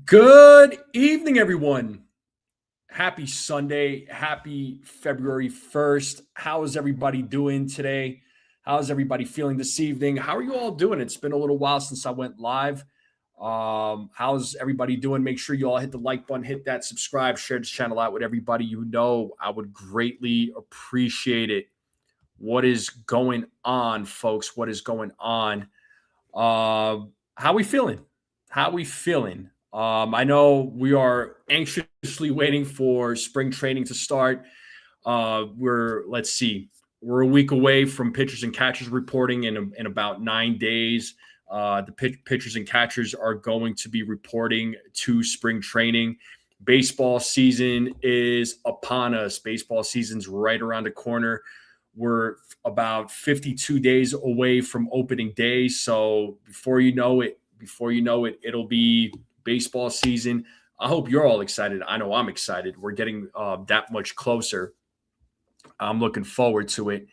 Good evening, everyone. Happy Sunday. Happy February 1st. How is everybody doing today? How is everybody feeling this evening? How are you all doing? It's been a little while since I went live. How's everybody doing? Make sure you all hit the like button, hit that subscribe, share this channel out with everybody you know. I would greatly appreciate it. What is going on, folks? What is going on? How we feeling? How we feeling? I know we are anxiously waiting for spring training to start. Let's see, we're a week away from pitchers and catchers reporting in about 9 days. The pitchers and catchers are going to be reporting to spring training. Baseball season is upon us. Baseball season's right around the corner. We're about 52 days away from opening day. So before you know it, it'll be baseball season. I hope you're all excited. I know I'm excited. We're getting that much closer. I'm looking forward to it.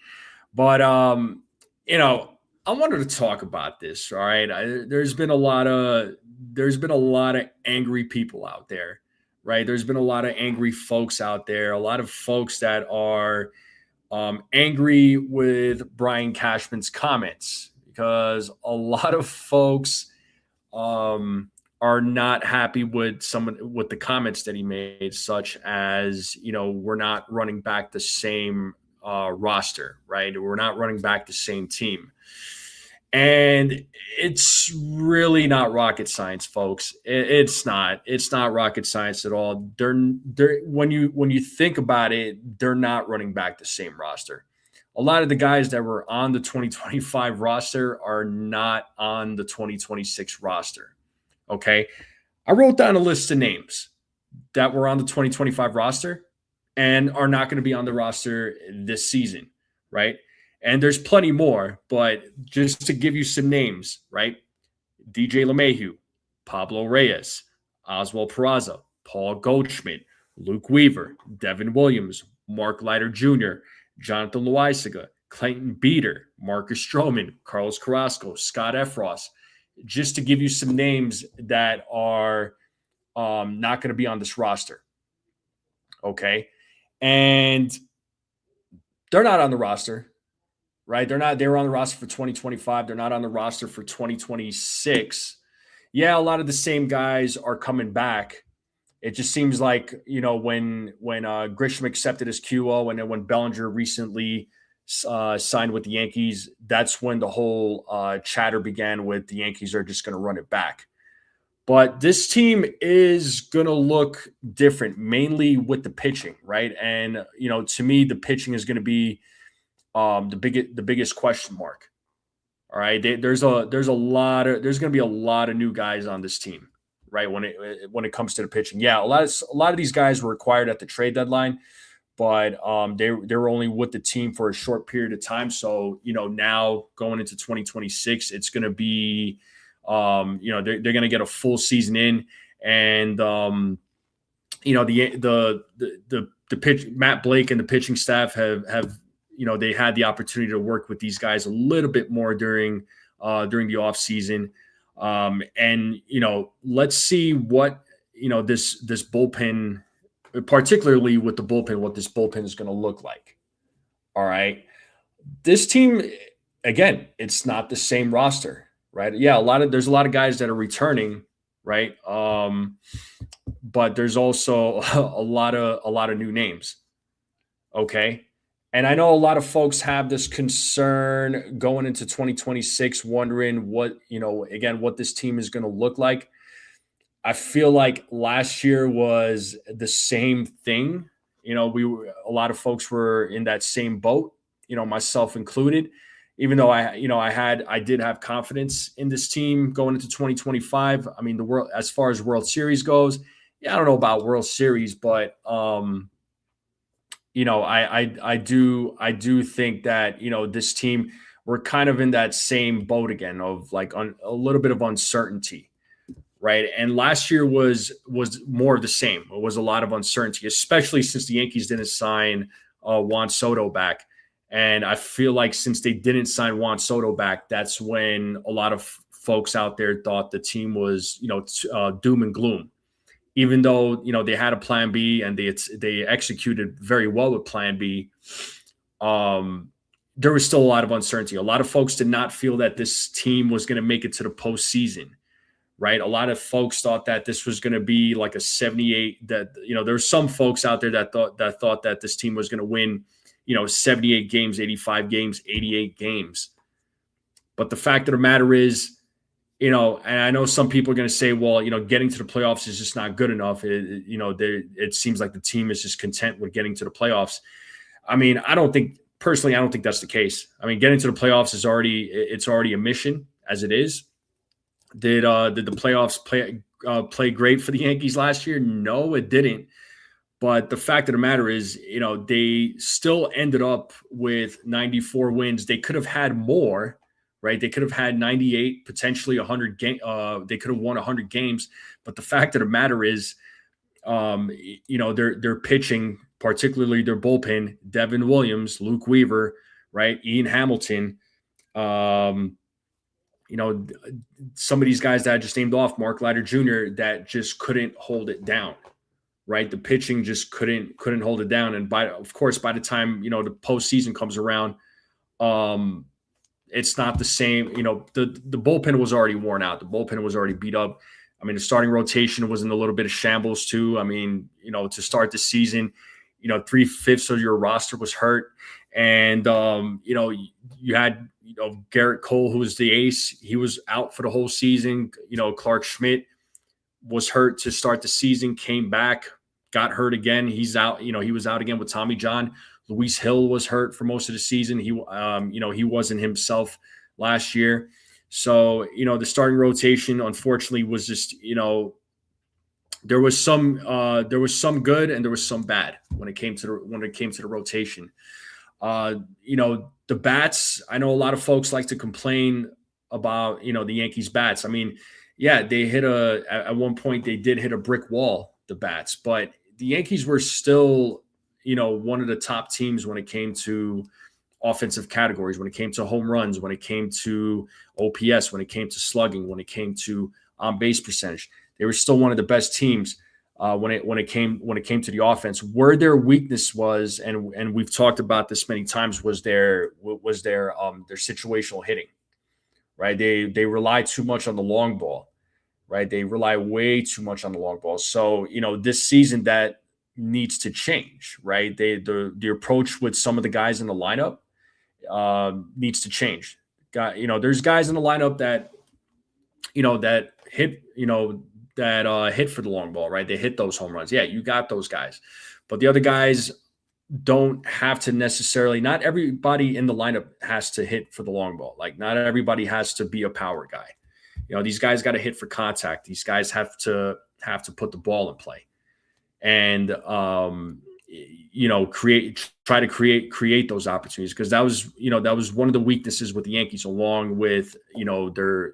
But I wanted to talk about this. All right, there's been a lot of angry people out there, right? There's been a lot of angry folks out there. A lot of folks that are angry with Brian Cashman's comments because a lot of folks are not happy with the comments that he made, such as we're not running back the same roster, right? We're not running back the same team. And it's really not rocket science, folks. It's not. It's not rocket science at all. When you think about it, they're not running back the same roster. A lot of the guys that were on the 2025 roster are not on the 2026 roster. Okay, I wrote down a list of names that were on the 2025 roster and are not going to be on the roster this season, right? And there's plenty more, but just to give you some names, right? DJ LeMahieu, Pablo Reyes, Oswald Peraza, Paul Goldschmidt, Luke Weaver, Devin Williams, Mark Leiter Jr., Jonathan Loaisaga, Clayton Beater, Marcus Stroman, Carlos Carrasco, Scott Efros, just to give you some names that are not going to be on this roster. Okay. And they're not on the roster, right? They were on the roster for 2025. They're not on the roster for 2026. Yeah, a lot of the same guys are coming back. It just seems like, when Grisham accepted his QO and then when Bellinger recently signed with the Yankees, that's when the whole chatter began with the Yankees are just going to run it back. But this team is going to look different, mainly with the pitching, right? And, to me, the pitching is going to be the biggest question mark. All right. There's going to be a lot of new guys on this team, right? When it comes to the pitching. Yeah. A lot of these guys were acquired at the trade deadline, but they were only with the team for a short period of time. So, now going into 2026, it's going to be, they're going to get a full season in, and the pitch, Matt Blake and the pitching staff have they had the opportunity to work with these guys a little bit more during the off season. And let's see what this bullpen, particularly with the bullpen, what this bullpen is going to look like. All right. This team, again, it's not the same roster, right? Yeah, there's a lot of guys that are returning, right? But there's also a lot of new names. Okay. And I know a lot of folks have this concern going into 2026, wondering what this team is going to look like. I feel like last year was the same thing. A lot of folks were in that same boat, myself included, even though I did have confidence in this team going into 2025. I mean, as far as World Series goes, yeah, I don't know about World Series, but I do think that this team, we're kind of in that same boat again of like a little bit of uncertainty, right? And last year was more of the same. It was a lot of uncertainty, especially since the Yankees didn't sign Juan Soto back. And I feel like since they didn't sign Juan Soto back, that's when a lot of folks out there thought the team was, doom and gloom, even though, they had a plan B and they executed very well with plan B. There was still a lot of uncertainty. A lot of folks did not feel that this team was going to make it to the postseason, right? A lot of folks thought that this was going to be like a 78, that, there's some folks out there that thought that this team was going to win, 78 games, 85 games, 88 games. But the fact of the matter is, and I know some people are going to say, well, getting to the playoffs is just not good enough. It seems like the team is just content with getting to the playoffs. I mean, I don't think that's the case. I mean, getting to the playoffs is already a mission as it is. Did the playoffs play great for the Yankees last year? No, it didn't. But the fact of the matter is, they still ended up with 94 wins. They could have had more, right? They could have had 98, potentially 100 game. They could have won 100 games. But the fact of the matter is, they're pitching, particularly their bullpen, Devin Williams, Luke Weaver, right? Ian Hamilton, some of these guys that I just named off, Mark Leiter Jr., that just couldn't hold it down, right? The pitching just couldn't hold it down. And by the time, the postseason comes around, it's not the same. The bullpen was already worn out. The bullpen was already beat up. I mean, the starting rotation was in a little bit of shambles too. I mean, to start the season, 3/5 of your roster was hurt. And, you had, Garrett Cole, who was the ace. He was out for the whole season. Clark Schmidt was hurt to start the season, came back, got hurt again. He's out. He was out again with Tommy John. Luis Hill was hurt for most of the season. He wasn't himself last year. So, the starting rotation, unfortunately, was just, there was some good and there was some bad when it came to the rotation. The bats, I know a lot of folks like to complain about, the Yankees bats. I mean, yeah, they at one point they did hit a brick wall, the bats, but the Yankees were still, one of the top teams when it came to offensive categories, when it came to home runs, when it came to OPS, when it came to slugging, when it came to on-base percentage. They were still one of the best teams when it came to the offense. Where their weakness was, and we've talked about this many times, was their situational hitting. Right? They rely too much on the long ball. Right? They rely way too much on the long ball. So, this season that needs to change. Right? The approach with some of the guys in the lineup needs to change. There's guys in the lineup that hit, that hit for the long ball, right? They hit those home runs. Yeah, you got those guys. But the other guys don't have to necessarily, not everybody in the lineup has to hit for the long ball. Like, not everybody has to be a power guy. These guys got to hit for contact. These guys have to put the ball in play. And try to create those opportunities, because that was one of the weaknesses with the Yankees, along with their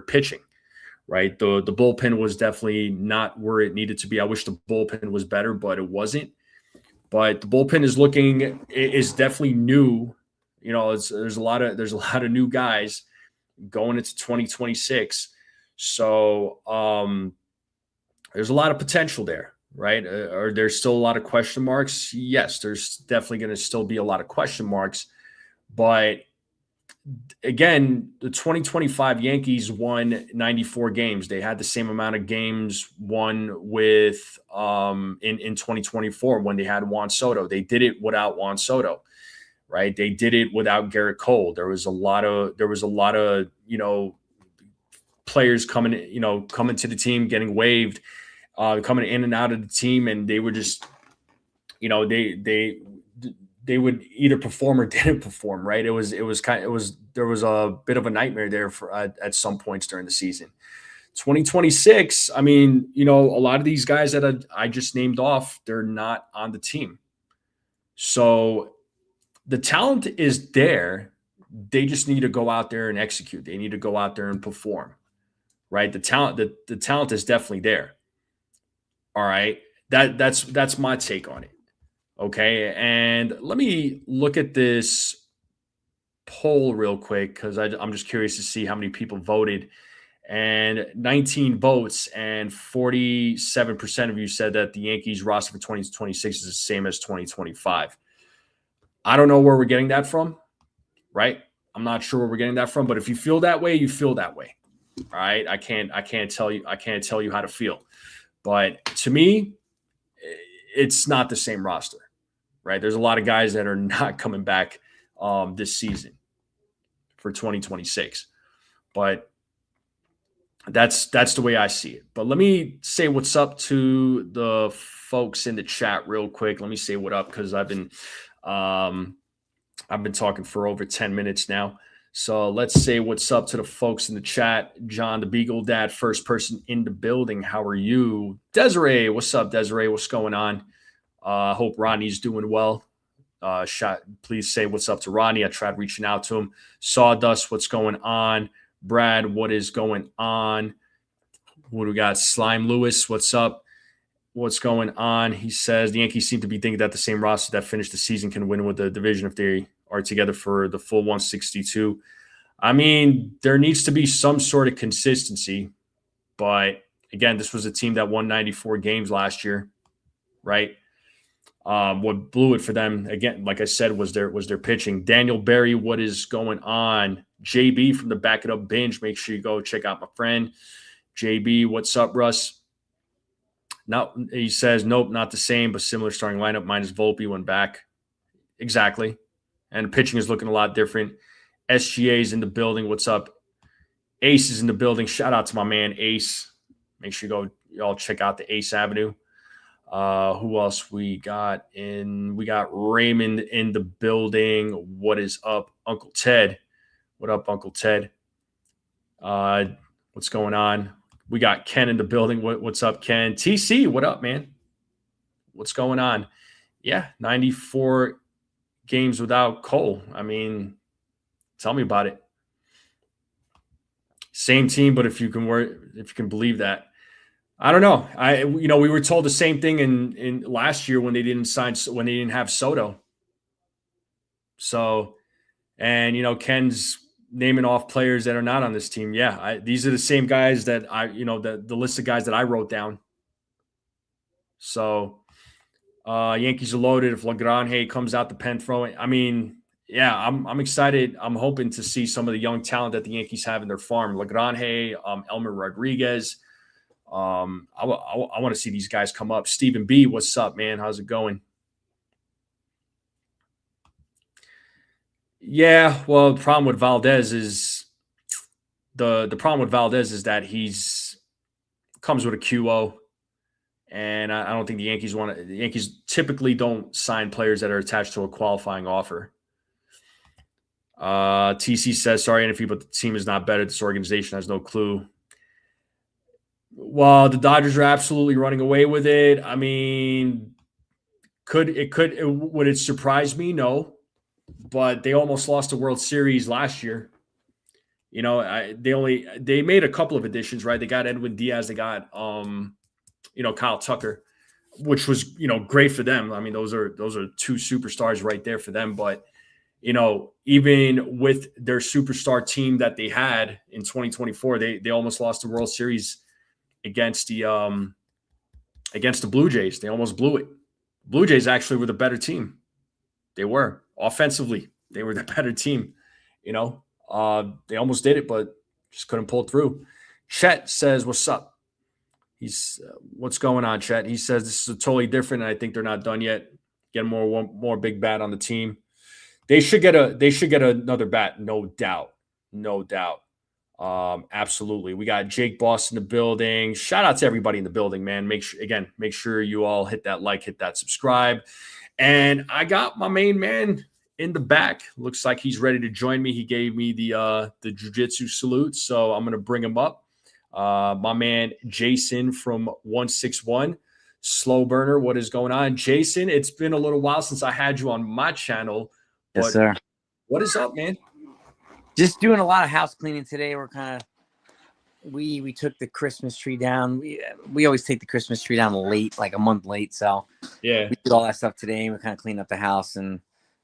pitching, right? The bullpen was definitely not where it needed to be. I wish the bullpen was better, but it wasn't. But the bullpen is definitely new. There's a lot of new guys going into 2026. So there's a lot of potential there. Right? Are there still a lot of question marks? Yes, there's definitely going to still be a lot of question marks. But again, the 2025 Yankees won 94 games. They had the same amount of games won with in 2024 when they had Juan Soto. They did it without Juan Soto, right? They did it without Garrett Cole. There was a lot of players coming to the team, getting waived, coming in and out of the team, and they were just, they would either perform or didn't perform, right? There was a bit of a nightmare there for at some points during the season. 2026, I mean, a lot of these guys that I just named off, they're not on the team. So the talent is there. They just need to go out there and execute. They need to go out there and perform, right? The talent is definitely there. All right. That's my take on it. Okay. And let me look at this poll real quick because I'm just curious to see how many people voted. And 19 votes, and 47% of you said that the Yankees roster for 2026 is the same as 2025. I don't know where we're getting that from, right? I'm not sure where we're getting that from, but if you feel that way, you feel that way. All right. I can't tell you how to feel. But to me, it's not the same roster, right? There's a lot of guys that are not coming back this season for 2026. But that's the way I see it. But let me say what's up to the folks in the chat real quick. Let me say what up because I've been talking for over 10 minutes now. So let's say what's up to the folks in the chat. John, the Beagle Dad, first person in the building. How are you? Desiree, what's up, Desiree? What's going on? Hope Ronnie's doing well. Please say what's up to Ronnie. I tried reaching out to him. Sawdust, what's going on? Brad, what is going on? What do we got? Slime Lewis, what's up? What's going on? He says the Yankees seem to be thinking that the same roster that finished the season can win with the division if they are together for the full 162. I mean, there needs to be some sort of consistency. But again, this was a team that won 94 games last year, right? What blew it for them, again, like I said, was their pitching. Daniel Berry, what is going on? JB from the Back It Up Binge. Make sure you go check out my friend. JB, what's up, Russ? No, he says, nope, not the same, but similar starting lineup. Minus Volpe went back. Exactly. And the pitching is looking a lot different. SGA's in the building. What's up? Ace is in the building. Shout out to my man, Ace. Make sure you all check out the Ace Avenue. Who else we got in? We got Raymond in the building. What is up, Uncle Ted? What up, Uncle Ted? What's going on? We got Ken in the building. What's up, Ken? TC, what up, man? What's going on? Yeah, 94 games without Cole. I mean, tell me about it. Same team, but if you can believe that. I don't know. We were told the same thing in last year when they didn't have Soto. So, and Ken's naming off players that are not on this team. Yeah, these are the same guys that the list of guys that I wrote down. So, Yankees are loaded. If Lagrange comes out the pen throwing, I mean, yeah, I'm excited. I'm hoping to see some of the young talent that the Yankees have in their farm. Lagrange, Elmer Rodriguez. I want to see these guys come up. Stephen B, what's up, man? How's it going? Yeah, well, the problem with Valdez is that he's comes with a QO, and I don't think the Yankees typically don't sign players that are attached to a qualifying offer. TC says, sorry, NFP, but the team is not better. This organization has no clue. Well, the Dodgers are absolutely running away with it. I mean, would it surprise me? No, but they almost lost the World Series last year. They made a couple of additions, right? They got Edwin Diaz, they got Kyle Tucker, which was great for them. I mean, those are two superstars right there for them. But even with their superstar team that they had in 2024, they almost lost the World Series against the Blue Jays. They almost blew it. Blue Jays actually were the better team. They were offensively. They were the better team. They almost did it, but just couldn't pull through. Chet says, "What's up?" What's going on, Chet? He says this is totally different, and I think they're not done yet. Get more big bat on the team. They should get another bat, no doubt. Absolutely. We got Jake Boss in the building. Shout out to everybody in the building, man. Make sure you all hit that like, hit that subscribe. And I got my main man in the back. Looks like he's ready to join me. He gave me the jiu-jitsu salute, so I'm going to bring him up. My man Jason from 161 Slow Burner. What is going on, Jason? It's been a little while since I had you on my channel. Yes, sir. What is up, man? Just doing a lot of house cleaning today. We're we took the Christmas tree down. We always take the Christmas tree down late, like a month late. So yeah, we did all that stuff today. We're kind of cleaning up the house, and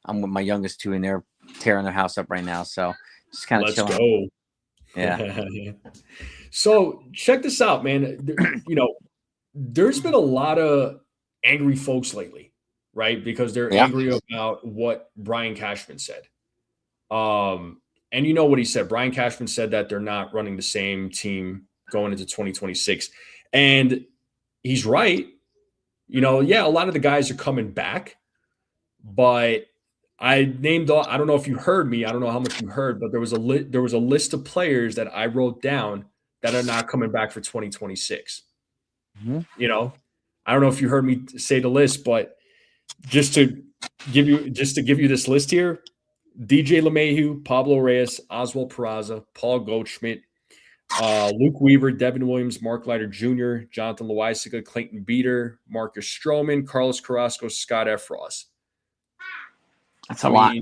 I'm with my youngest two in there tearing their house up right now. So just kind of Let's chilling. go. Yeah. So check this out, man. There's been a lot of angry folks lately, right? Because they're Yeah. angry about what Brian Cashman said. And you know what he said. Brian Cashman said that they're not running the same team going into 2026. And he's right. Yeah, a lot of the guys are coming back, but I don't know if you heard me. I don't know how much you heard, but there was a list of players that I wrote down that are not coming back for 2026. Mm-hmm. I don't know if you heard me say the list, but just to give you this list here: DJ LeMahieu, Pablo Reyes, Oswald Peraza, Paul Goldschmidt, Luke Weaver, Devin Williams, Mark Leiter Jr., Jonathan Loaisiga, Clayton Beater, Marcus Stroman, Carlos Carrasco, Scott Efros. That's a lot.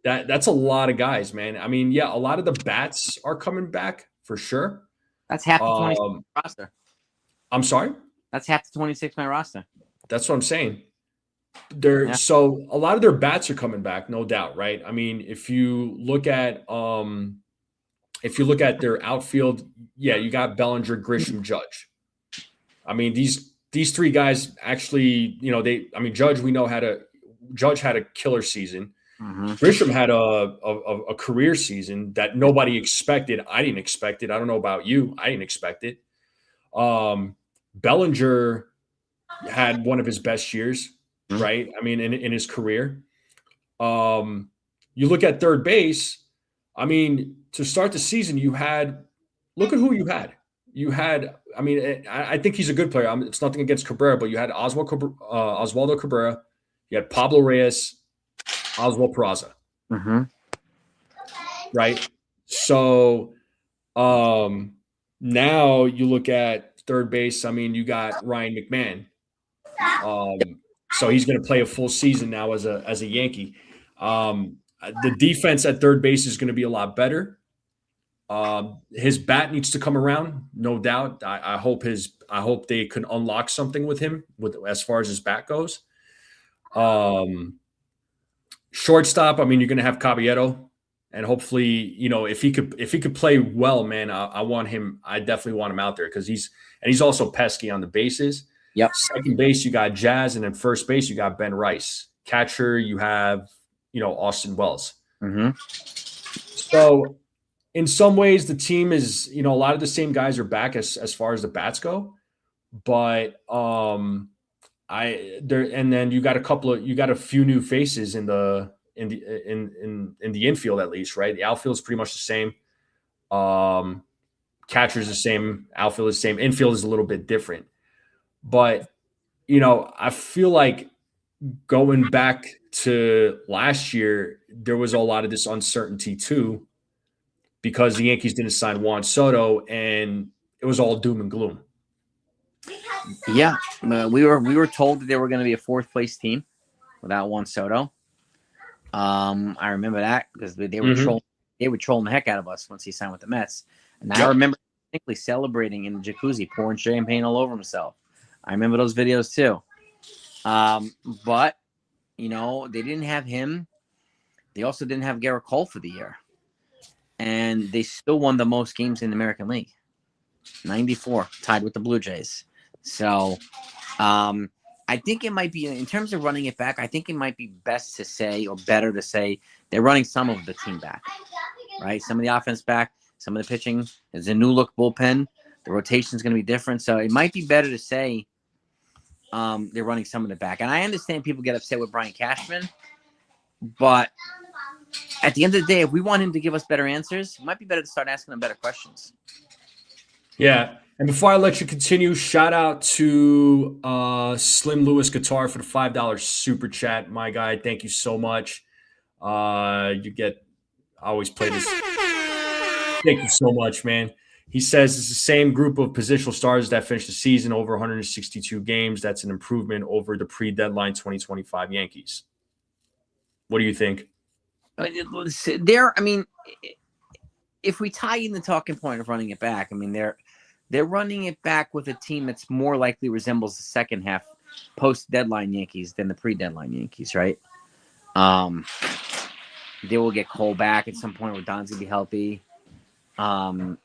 That's a lot of guys, man. I mean, yeah, a lot of the bats are coming back for sure. That's half the 26 roster. I'm sorry? That's half the 26-man roster. That's what I'm saying. So a lot of their bats are coming back, no doubt, right? I mean, if you look at their outfield, yeah, you got Bellinger, Grisham, Judge. I mean, these three guys actually, Judge had a killer season. Mm-hmm. Grisham had a career season that nobody expected. I didn't expect it. I don't know about you. I didn't expect it. Bellinger had one of his best years, right? I mean, in his career. You look at third base. I mean, to start the season, look at who you had. I think he's a good player. It's nothing against Cabrera, but you had Oswaldo Cabrera. You had Pablo Reyes, Oswald Peraza. Mm-hmm. Right? So now you look at third base. I mean, you got Ryan McMahon. So he's going to play a full season now as a Yankee. The defense at third base is going to be a lot better. His bat needs to come around, no doubt. I hope they can unlock something with him as far as his bat goes. Shortstop, I mean, you're going to have Caballero, and hopefully, if he could play well, man, I definitely want him out there because he's also pesky on the bases. Yep. Second base, you got Jazz, and then first base, you got Ben Rice. Catcher, you have, Austin Wells. Mm-hmm. So in some ways, the team is, a lot of the same guys are back as far as the bats go, but and then you got a few new faces in the infield, at least, right? The outfield is pretty much the same. Catcher's the same, outfield is the same, infield is a little bit different. But I feel like going back to last year, there was a lot of this uncertainty too, because the Yankees didn't sign Juan Soto, and it was all doom and gloom. Yeah, we were told that they were going to be a fourth place team without Juan Soto. I remember that because they were trolling the heck out of us once he signed with the Mets. And I remember distinctly celebrating in the jacuzzi, pouring champagne all over himself. I remember those videos too. But they didn't have him. They also didn't have Garrett Cole for the year, and they still won the most games in the American League, 94, tied with the Blue Jays. So I think it might be, in terms of running it back, I think it might be best to say, or better to say, they're running some of the team back, right? Some of the offense back, some of the pitching. There's a new look bullpen. The rotation is going to be different. So it might be better to say they're running some of it back. And I understand people get upset with Brian Cashman, but at the end of the day, if we want him to give us better answers, it might be better to start asking him better questions. Yeah. And before I let you continue, shout out to Slim Lewis Guitar for the $5 super chat. My guy, thank you so much. I always play this. Thank you so much, man. He says it's the same group of positional stars that finished the season over 162 games. That's an improvement over the pre-deadline 2025 Yankees. What do you think? If we tie in the talking point of running it back, I mean, they're running it back with a team that's more likely resembles the second half post-deadline Yankees than the pre-deadline Yankees, right? They will get Cole back at some point where Don's gonna be healthy. And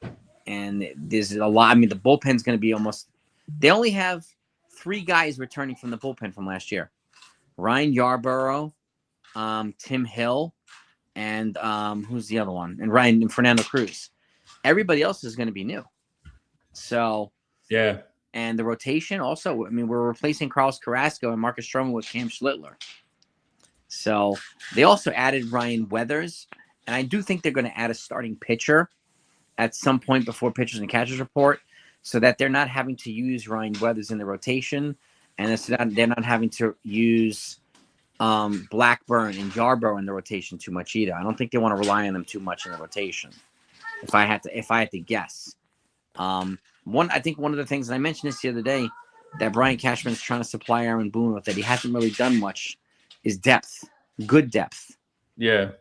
there's a lot. I mean, the bullpen's gonna be almost. They only have 3 guys returning from the bullpen from last year: Ryan Yarborough, Tim Hill, and who's the other one? And Fernando Cruz. Everybody else is going to be new. So yeah. And the rotation also. I mean, we're replacing Carlos Carrasco and Marcus Stroman with Cam Schlittler. So they also added Ryan Weathers, and I do think they're going to add a starting pitcher at some point before pitchers and catchers report, so that they're not having to use Ryan Weathers in the rotation, and they're not having to use Blackburn and Yarbrough in the rotation too much either. I don't think they want to rely on them too much in the rotation. If I had to guess, I think one of the things, and I mentioned this the other day, that Brian Cashman is trying to supply Aaron Boone with that he hasn't really done much, is depth, good depth. Yeah.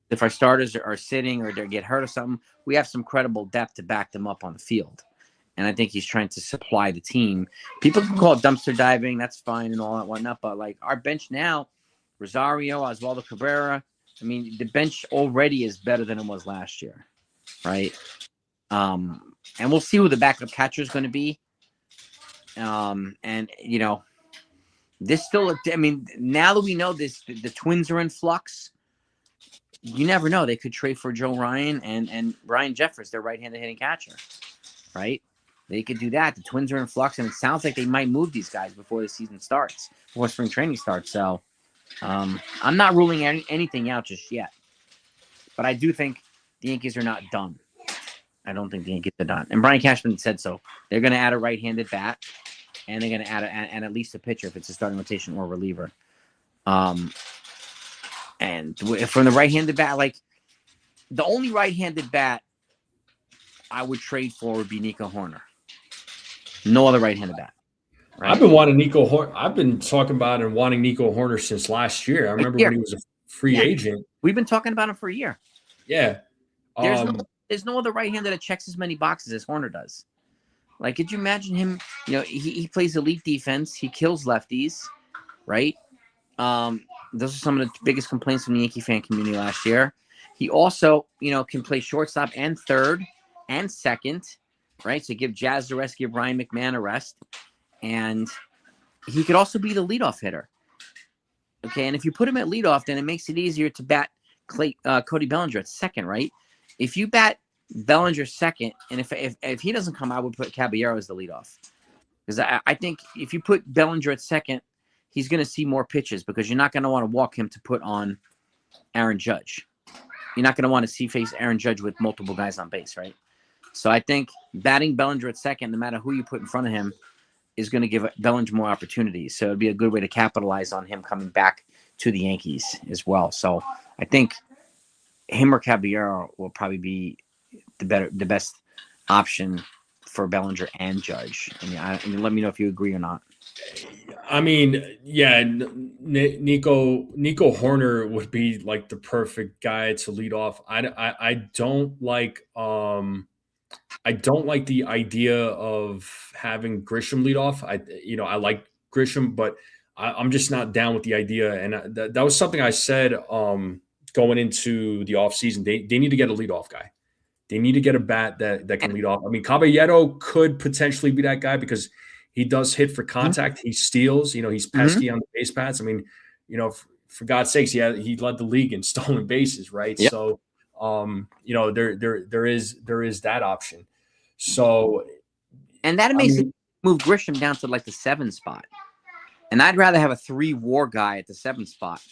If our starters are sitting or they get hurt or something, we have some credible depth to back them up on the field. And I think he's trying to supply the team. People can call it dumpster diving. That's fine and all that whatnot. But like our bench now, Rosario, Oswaldo Cabrera, I mean, the bench already is better than it was last year. Right. And we'll see who the backup catcher is going to be. And you know, now that we know this, the Twins are in flux. You never know. They could trade for Joe Ryan and Ryan Jeffers, their right-handed hitting catcher, right? They could do that. The Twins are in flux, and it sounds like they might move these guys before the season starts, before spring training starts. So I'm not ruling anything out just yet. But I do think the Yankees are not done. I don't think the Yankees are done. And Brian Cashman said so. They're going to add a right-handed bat, and they're going to add and at least a pitcher if it's a starting rotation or a reliever. And from the right-handed bat, like the only right-handed bat I would trade for would be Nico Horner. No other right-handed bat. Right? I've been wanting Nico Horner. I've been talking about and wanting Nico Horner since last year. I remember when he was a free agent. We've been talking about him for a year. Yeah. There's no other right-hander that checks as many boxes as Horner does. Like, could you imagine him? You know, he plays elite defense. He kills lefties, right? Those are some of the biggest complaints from the Yankee fan community last year. He also, can play shortstop and third and second, right? So give Jazz a rest, give Ryan McMahon a rest. And he could also be the leadoff hitter. Okay, and if you put him at leadoff, then it makes it easier to bat Cody Bellinger at second, right? If you bat Bellinger second, and if he doesn't come, I would put Caballero as the leadoff. Because I think if you put Bellinger at second, he's going to see more pitches because you're not going to want to walk him to put on Aaron Judge. You're not going to want to face Aaron Judge with multiple guys on base, right? So I think batting Bellinger at second, no matter who you put in front of him, is going to give Bellinger more opportunities. So it'd be a good way to capitalize on him coming back to the Yankees as well. So I think him or Caballero will probably be the best option for Bellinger and Judge. And let me know if you agree or not. I mean, yeah, Nico Horner would be like the perfect guy to lead off. I don't like the idea of having Grisham lead off. I like Grisham, but I'm just not down with the idea. And that was something I said going into the offseason. They need to get a leadoff guy. They need to get a bat that can lead off. I mean, Caballero could potentially be that guy because he does hit for contact. He steals. He's pesky on the base paths. I mean, for God's sakes, he led the league in stolen bases, right? Yep. So, there is that option. So, and that makes it move Grisham down to like the 7 spot. And I'd rather have a 3 WAR guy at the 7 spot.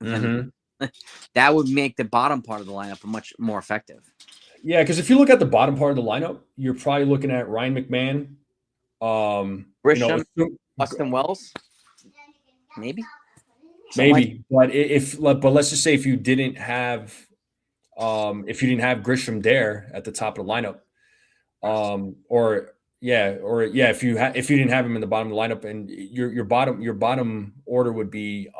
That would make the bottom part of the lineup much more effective. Yeah, because if you look at the bottom part of the lineup, you're probably looking at Ryan McMahon, Grisham, Austin Wells, maybe. But but let's just say if you didn't have Grisham there at the top of the lineup, if you didn't have him in the bottom of the lineup, and your bottom order would be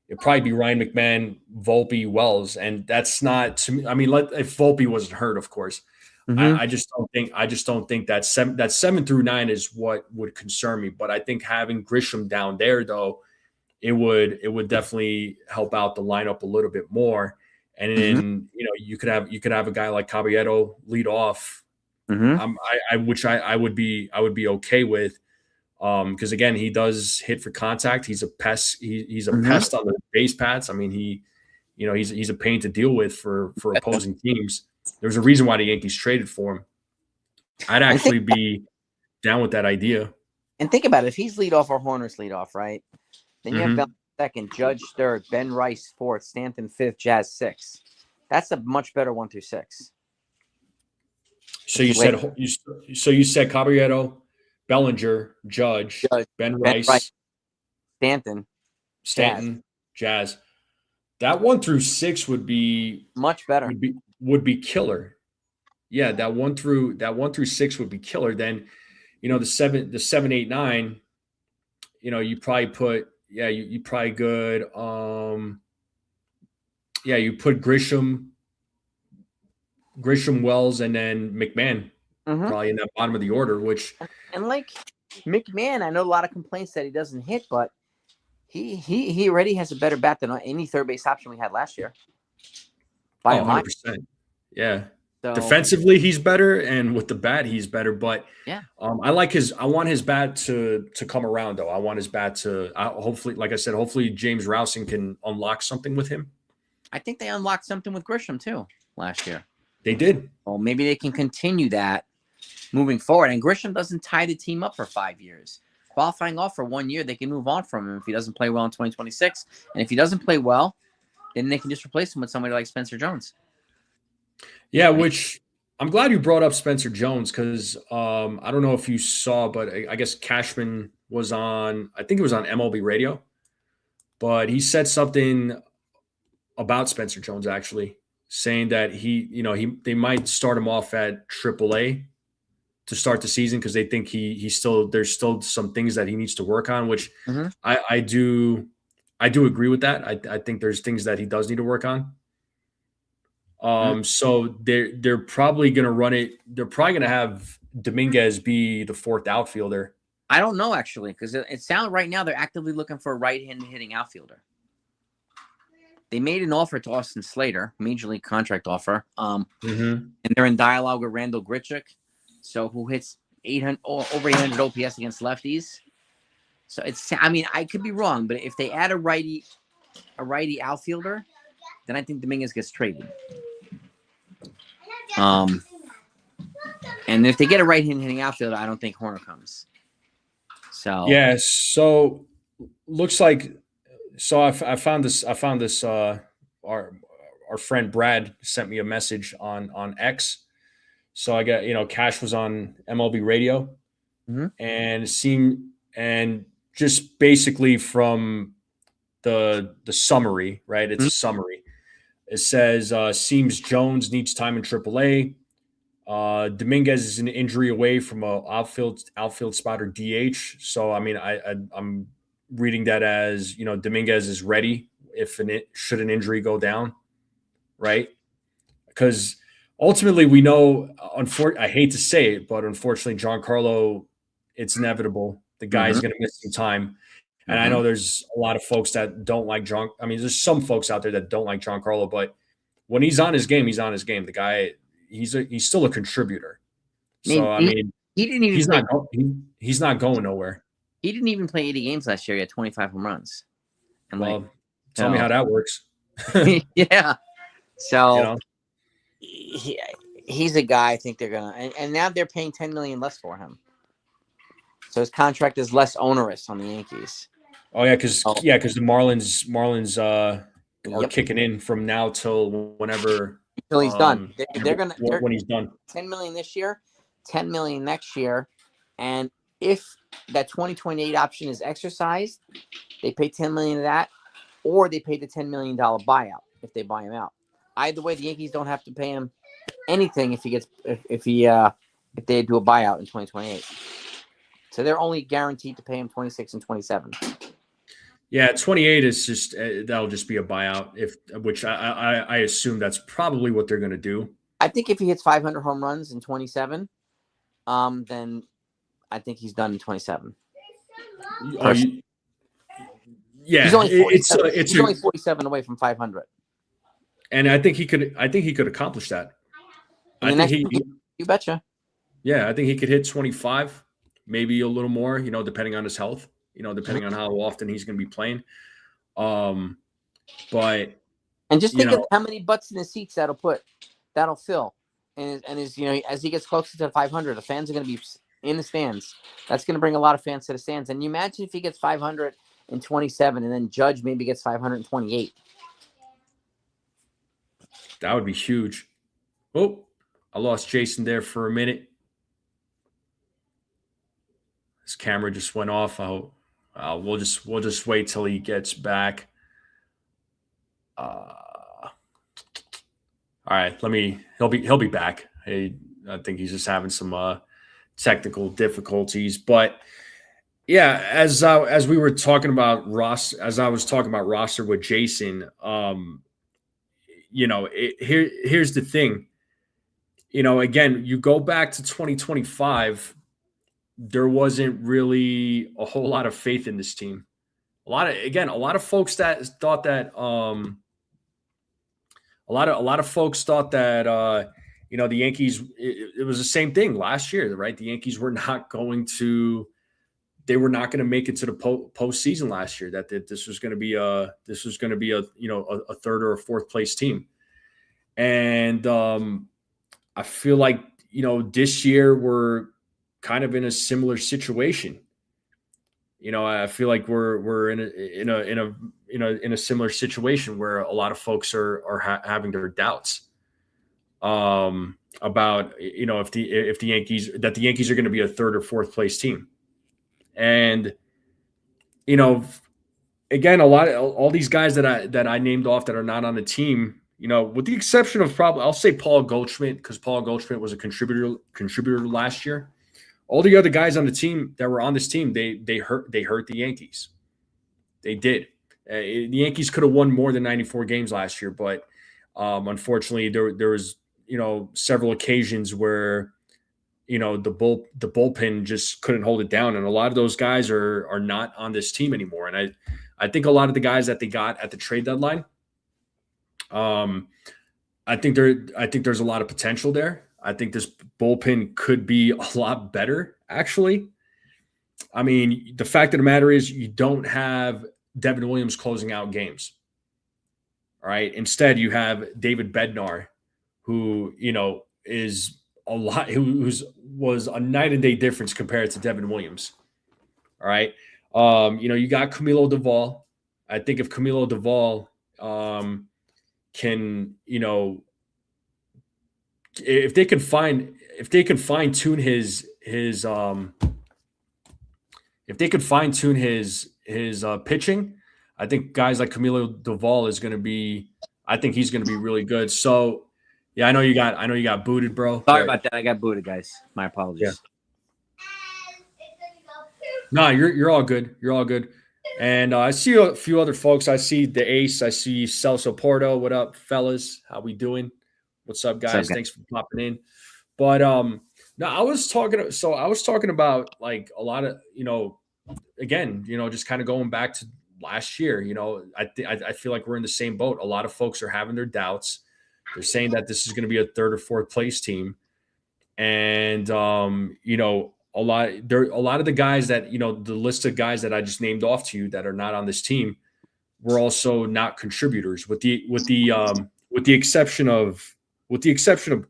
it'd probably be Ryan McMahon, Volpe, Wells, and that's not to me. I mean, if Volpe wasn't hurt, of course. I just don't think that 7 through 9 is what would concern me. But I think having Grisham down there, though, it would definitely help out the lineup a little bit more. And Mm-hmm. then you could have a guy like Caballero lead off. Mm-hmm. I would be okay with, because again, he does hit for contact. He's a pest. He's a Mm-hmm. pest on the base paths. I mean, he's a pain to deal with for opposing teams. There's a reason why the Yankees traded for him. I'd actually be down with that idea. And think about it. If he's lead off or Horner's lead off, right? Then you have Mhm. Bell second, Judge third, Ben Rice fourth, Stanton fifth, Jazz sixth. That's a much better 1 through 6. So you said Caballero, Bellinger, Judge, Ben Rice, Stanton, Stanton, Jazz. That 1 through 6 would be much better. Would be killer. Yeah, that 1 through 6 would be killer. Then, the 7, 8, 9. You probably put you probably good. You put Grisham, Wells, and then McMahon probably in that bottom of the order. Which and like McMahon, I know a lot of complaints that he doesn't hit, but he already has a better bat than any third base option we had last year. By 100%. Yeah. So, defensively, he's better, and with the bat, he's better. But yeah, I want his bat to come around, though. I want his bat to hopefully, like I said, hopefully James Rousing can unlock something with him. I think they unlocked something with Grisham too last year. They did. Well, maybe they can continue that moving forward. And Grisham doesn't tie the team up for 5 years. Qualifying off for 1 year, they can move on from him if he doesn't play well in 2026. And if he doesn't play well, then they can just replace him with somebody like Spencer Jones. Yeah, which I'm glad you brought up Spencer Jones, because I don't know if you saw, but I guess Cashman was on, I think it was on MLB radio, but he said something about Spencer Jones, actually, saying that they might start him off at AAA to start the season, because they think there's still some things that he needs to work on, which I do agree with that. I think there's things that he does need to work on. So they're probably going to run it. They're probably going to have Dominguez be the fourth outfielder. I don't know, actually, because it sounds right now they're actively looking for a right-handed hitting outfielder. They made an offer to Austin Slater, major league contract offer. And they're in dialogue with Randall Grichuk, who hits 800 over 800 OPS against lefties. So I could be wrong, but if they add a righty outfielder, then I think Dominguez gets traded. And if they get a right-handed hitting outfielder, I don't think Horner comes. So yeah, so looks like. So I found this. Our friend Brad sent me a message on X. So I got Cash was on MLB radio, and just basically from the summary, right? It's a summary. It says seems Jones needs time in AAA. Dominguez is an injury away from a outfield spot or DH. So I'm reading that as Dominguez is ready should an injury go down, right? Because ultimately we know, I hate to say it, but unfortunately Giancarlo, it's inevitable. The guy is going to miss some time. And I know there's a lot of folks that don't like John. I mean, there's some folks out there that don't like Giancarlo, but when he's on his game, he's on his game. The guy, he's still a contributor. So he didn't even he's not going nowhere. He didn't even play 80 games last year. He had 25 home runs. And tell me how that works. Yeah. So he's a guy I think they're gonna, and now they're paying $10 million less for him. So his contract is less onerous on the Yankees. Oh yeah, because the Marlins are kicking in from now till whenever. Until he's done. They're when he's done. $10 million this year, $10 million next year, and if that 2028 option is exercised, they pay $10 million of that, or they pay the $10 million buyout if they buy him out. Either way, the Yankees don't have to pay him anything if they do a buyout in 2028. So they're only guaranteed to pay him 26 and 27. Yeah, 28 is just that'll just be a buyout, which I assume that's probably what they're going to do. I think if he hits 500 home runs in 27, then I think he's done in 27. Yeah, He's only 47. it's He's only 47 away from 500. and I think he could accomplish that. In the next you betcha. Yeah, I think he could hit 25, maybe a little more, depending on his health, depending on how often he's going to be playing. But and just think of how many butts in the seats that'll fill. And as he gets closer to 500, the fans are going to be in the stands. That's going to bring a lot of fans to the stands. And you imagine if he gets 527 and then Judge maybe gets 528. That would be huge. Oh, I lost Jason there for a minute. His camera just went off. We'll just wait till he gets back. All right, he'll be back. I think he's just having some technical difficulties, but yeah, as we were talking about as I was talking about roster with Jason, here's the thing. Again, you go back to 2025, there wasn't really a whole lot of faith in this team. A lot of folks that thought that a lot of folks thought that the Yankees, it was the same thing last year, right? The Yankees were not going to make it to the postseason last year. That this was going to be a third or a fourth place team, and I feel like this year we're kind of in a similar situation. I feel like we're in a similar situation where a lot of folks are having their doubts about if the Yankees are going to be a third or fourth place team. And again, all these guys that I named off that are not on the team, with the exception of probably I'll say Paul Goldschmidt, because Paul Goldschmidt was a contributor last year. All the other guys on the team that were on this team, they hurt the Yankees. They did. The Yankees could have won more than 94 games last year, but unfortunately, there was several occasions where the bullpen just couldn't hold it down, and a lot of those guys are not on this team anymore. And I think a lot of the guys that they got at the trade deadline, I think there's a lot of potential there. I think this bullpen could be a lot better, actually. I mean, the fact of the matter is you don't have Devin Williams closing out games. All right. Instead, you have David Bednar, who, is a lot, was a night and day difference compared to Devin Williams. All right. You got Camilo Doval. I think if Camilo Doval can, if they can fine tune his pitching, I think guys like Camilo Doval is going to be. I think he's going to be really good. So, yeah, I know you got booted, bro. Sorry about that. I got booted, guys. My apologies. Yeah. No, you're all good. You're all good. And I see a few other folks. I see the Ace. I see Celso Porto. What up, fellas? How we doing? What's up, guys? What's up, Thanks for popping in. But no, I was talking about like a lot of, again, just kind of going back to last year, I feel like we're in the same boat. A lot of folks are having their doubts. They're saying that this is going to be a third or fourth place team. And a lot of the guys that, the list of guys that I just named off to you that are not on this team were also not contributors with the exception of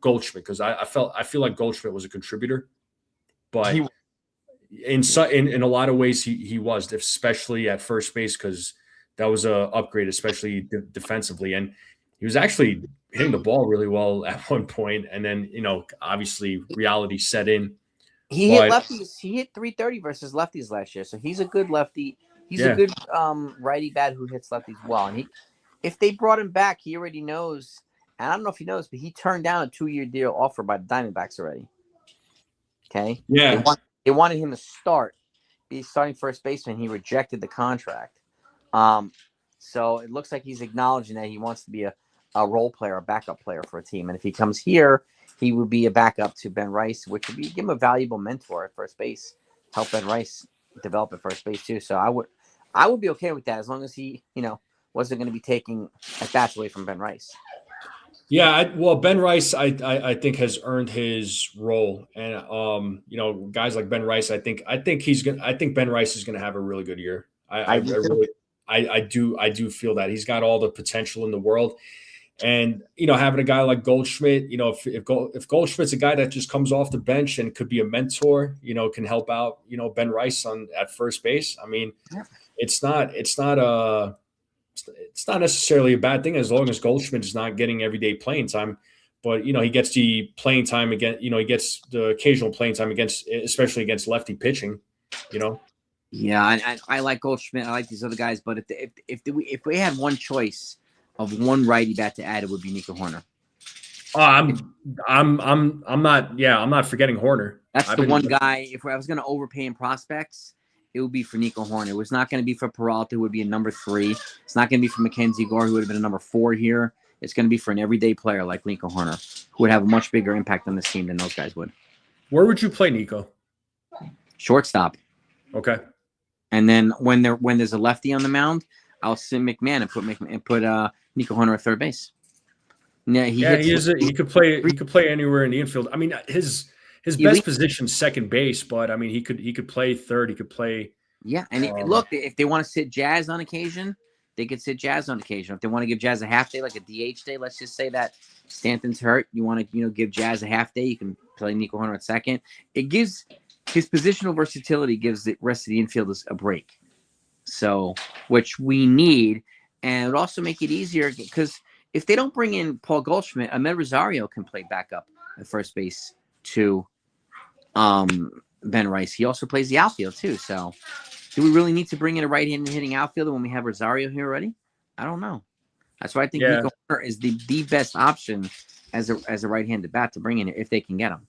Goldschmidt, because I feel like Goldschmidt was a contributor, but in a lot of ways he was, especially at first base, because that was a upgrade, especially defensively, and he was actually hitting the ball really well at one point, and then obviously reality set in. He hit lefties. He hit 330 versus lefties last year, so he's a good lefty. He's a good righty bat who hits lefties well, and if they brought him back, he already knows. And I don't know if he knows, but he turned down a 2-year deal offer by the Diamondbacks already. Okay. Yeah. They wanted him to be starting first baseman. He rejected the contract. So it looks like he's acknowledging that he wants to be a role player, a backup player for a team. And if he comes here, he would be a backup to Ben Rice, which would give him a valuable mentor at first base, help Ben Rice develop at first base too. So I would be okay with that as long as he, wasn't going to be taking at bats away from Ben Rice. Yeah, well, Ben Rice, I think has earned his role, and guys like Ben Rice, I think Ben Rice is gonna have a really good year. I do too. I do feel that he's got all the potential in the world, and having a guy like Goldschmidt, if Goldschmidt's a guy that just comes off the bench and could be a mentor, can help out, Ben Rice at first base. I mean, Yeah. it's not necessarily a bad thing as long as Goldschmidt is not getting everyday playing time. But he gets the playing time again. He gets the occasional playing time especially against lefty pitching. Yeah, I like Goldschmidt. I like these other guys, but if we had one choice of one righty bat to add, it would be Nico Horner. Oh, I'm not forgetting Horner. That's the one guy. If I was going to overpay in prospects, it would be for Nico Horner. It was not going to be for Peralta, who would be a number 3. It's not going to be for Mackenzie Gore, who would have been a number 4 here. It's going to be for an everyday player like Nico Horner, who would have a much bigger impact on this team than those guys would. Where would you play Nico? Shortstop. Okay. And then when there's a lefty on the mound, I'll sit McMahon and put Nico Horner at third base. Yeah, he could play anywhere in the infield. I mean, his best position second base, but I mean he could play third. He could play. Yeah, and look, if they want to sit Jazz on occasion, they could sit Jazz on occasion. If they want to give Jazz a half day, like a DH day, let's just say that Stanton's hurt, you want to give Jazz a half day, you can play Nico Horner at second. It gives his positional versatility gives the rest of the infielders a break, so which we need, and it would also make it easier because if they don't bring in Paul Goldschmidt, Ahmed Rosario can play backup at first base to Ben Rice. He also plays the outfield too. So do we really need to bring in a right-handed hitting outfielder when we have Rosario here already? I don't know. That's why I think Nico Horner is the best option as a right-handed bat to bring in if they can get him.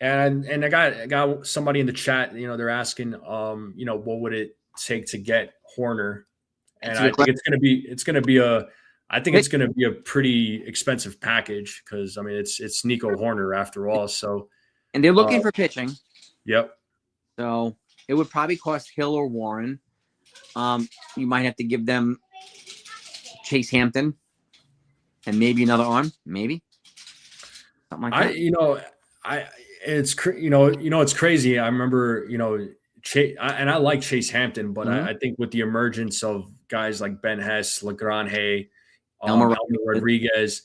And I got somebody in the chat, they're asking, what would it take to get Horner? And I think it's going to be a pretty expensive package because I mean it's Nico Horner after all. So and they're looking for pitching. Yep. So it would probably cost Hill or Warren. You might have to give them Chase Hampton and maybe another arm, maybe something like that. It's crazy. I remember Chase, and I like Chase Hampton, but I think with the emergence of guys like Ben Hess, Legrand, Elmer Rodriguez,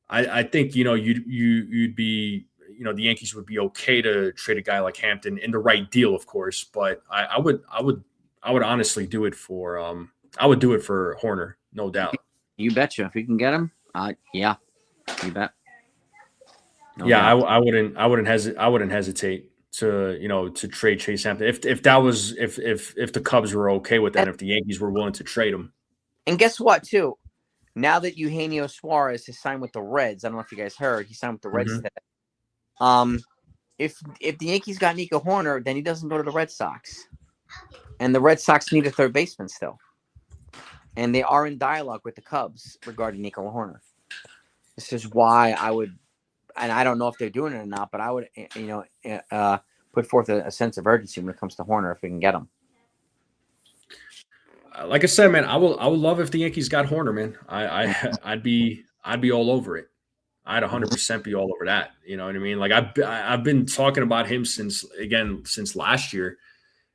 I think you'd be the Yankees would be okay to trade a guy like Hampton in the right deal, of course. But I would honestly do it for Horner, no doubt. You betcha. If you can get him, yeah, you bet. No doubt. I wouldn't hesitate to trade Chase Hampton if the Cubs were okay with that, if the Yankees were willing to trade him. And guess what, too? Now that Eugenio Suarez has signed with the Reds, I don't know if you guys heard, he signed with the Reds today. If the Yankees got Nico Horner, then he doesn't go to the Red Sox. And the Red Sox need a third baseman still. And they are in dialogue with the Cubs regarding Nico Horner. This is why I would, and I don't know if they're doing it or not, but I would, put forth a sense of urgency when it comes to Horner if we can get him. Like I said, man, I would love if the Yankees got Horner, man. I'd be all over it. I'd 100% be all over that. You know what I mean? Like I've been talking about him since last year,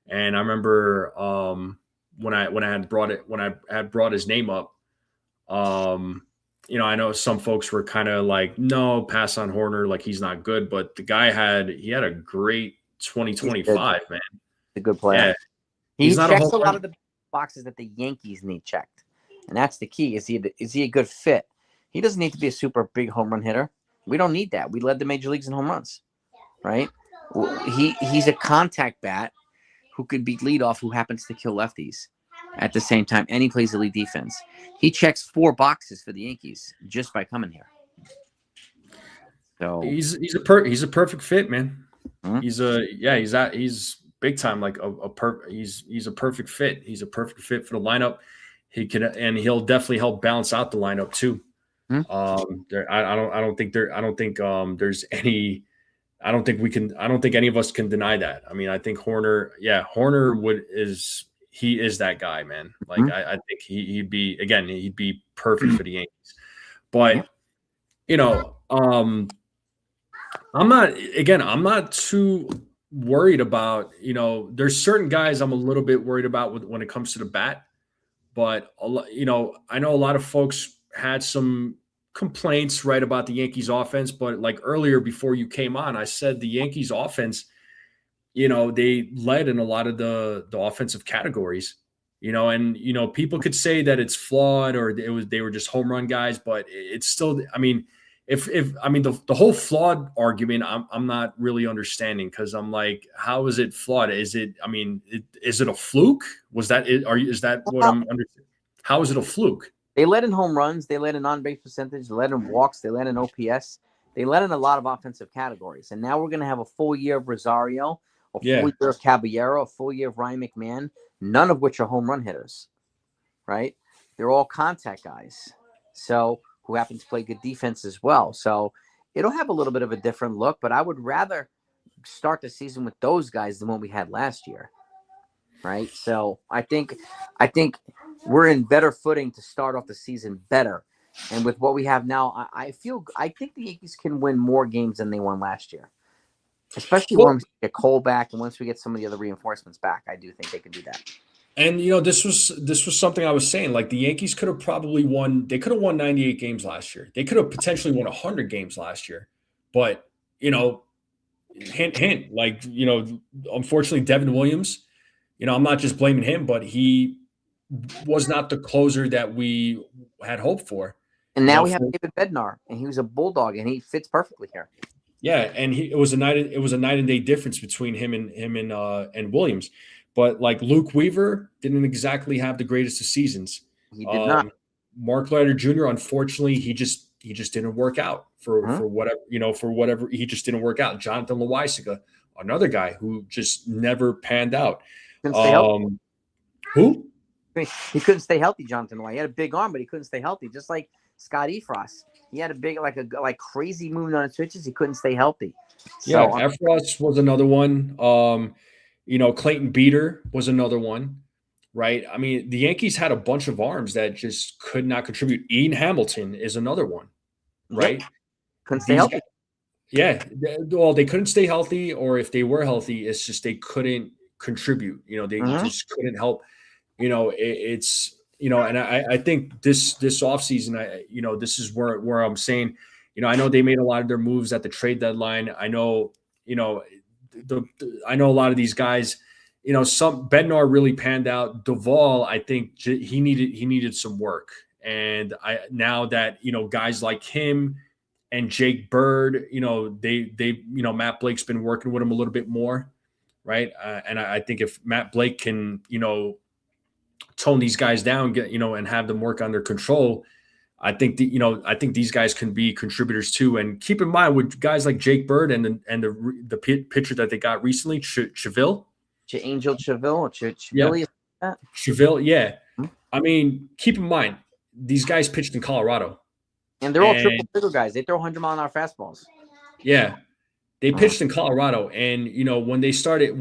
and I remember when I had brought his name up. I know some folks were kind of like, no, pass on Horner, like he's not good, but the guy had a great 2025, man. A good player. Yeah. He checks a lot of the boxes that the Yankees need checked, and that's the key. Is he a good fit? He doesn't need to be a super big home run hitter. We don't need that. We led the major leagues in home runs, right? He's a contact bat who could beat leadoff, who happens to kill lefties at the same time, and he plays elite defense. He checks 4 boxes for the Yankees just by coming here. So he's a perfect fit, man. Mm-hmm. He's big time, like he's a perfect fit. He's a perfect fit for the lineup. He'll definitely help balance out the lineup too. Mm-hmm. I don't think any of us can deny that. I mean, I think Horner he is that guy, man. Like Mhm. I think he'd be perfect for the Yankees. But I'm not too worried about, there's certain guys I'm a little bit worried about when it comes to the bat. But I know a lot of folks had some complaints right about the Yankees offense, but like earlier before you came on, I said the Yankees offense, they led in a lot of the offensive categories, and people could say that it's flawed or they were just home run guys, but it's still, I mean, if I mean the whole flawed argument, I'm not really understanding, because I'm like, how is it flawed? Is it, I mean, is it a fluke? Was that it? Is that what I'm understanding? How is it a fluke? They led in home runs. They led in on-base percentage. They led in walks. They led in OPS. They led in a lot of offensive categories. And now we're going to have a full year of Rosario, a full year of Caballero, a full year of Ryan McMahon, none of which are home run hitters, right? They're all contact guys, so who happen to play good defense as well. So it'll have a little bit of a different look, but I would rather start the season with those guys than what we had last year, right? So I think we're in better footing to start off the season better. And with what we have now, I think the Yankees can win more games than they won last year, especially once we get Cole back and once we get some of the other reinforcements back. I do think they can do that. And this was something I was saying. Like the Yankees could have probably won. They could have won 98 games last year. They could have potentially won 100 games last year. But hint, hint. Like unfortunately, Devin Williams. I'm not just blaming him, but he was not the closer that we had hoped for. And now we have David Bednar, and he was a bulldog, and he fits perfectly here. Yeah, and it was a night and day difference between him and Williams. But like Luke Weaver didn't exactly have the greatest of seasons. He did not. Mark Leiter Jr. Unfortunately, he just didn't work out for whatever he just didn't work out. Jonathan Loaisiga, another guy who just never panned out. Couldn't stay healthy. Who? He couldn't stay healthy, Jonathan Loaisiga. He had a big arm, but he couldn't stay healthy. Just like Scott Efros, he had a big like crazy movement on his switches. He couldn't stay healthy. So, yeah, Efros was another one. Clayton Beater was another one, right? I mean, the Yankees had a bunch of arms that just could not contribute. Ian Hamilton is another one, right? Yep. Couldn't stay healthy. Well, they couldn't stay healthy, or if they were healthy, it's just they couldn't contribute. They just couldn't help. It's and I think this offseason, this is where I'm saying, I know they made a lot of their moves at the trade deadline. I know, I know a lot of these guys, some Bednar really panned out. Duvall, I think he needed some work. And now that, guys like him and Jake Bird, they Matt Blake's been working with him a little bit more. Right. And I think if Matt Blake can, tone these guys down, and have them work under control, I think I think these guys can be contributors too. And keep in mind with guys like Jake Bird and the pitcher that they got recently, Cheville, yeah. I mean, keep in mind these guys pitched in Colorado, and they're all triple figure guys. They throw 100-mile-an-hour fastballs. Yeah, they pitched in Colorado, and when they started,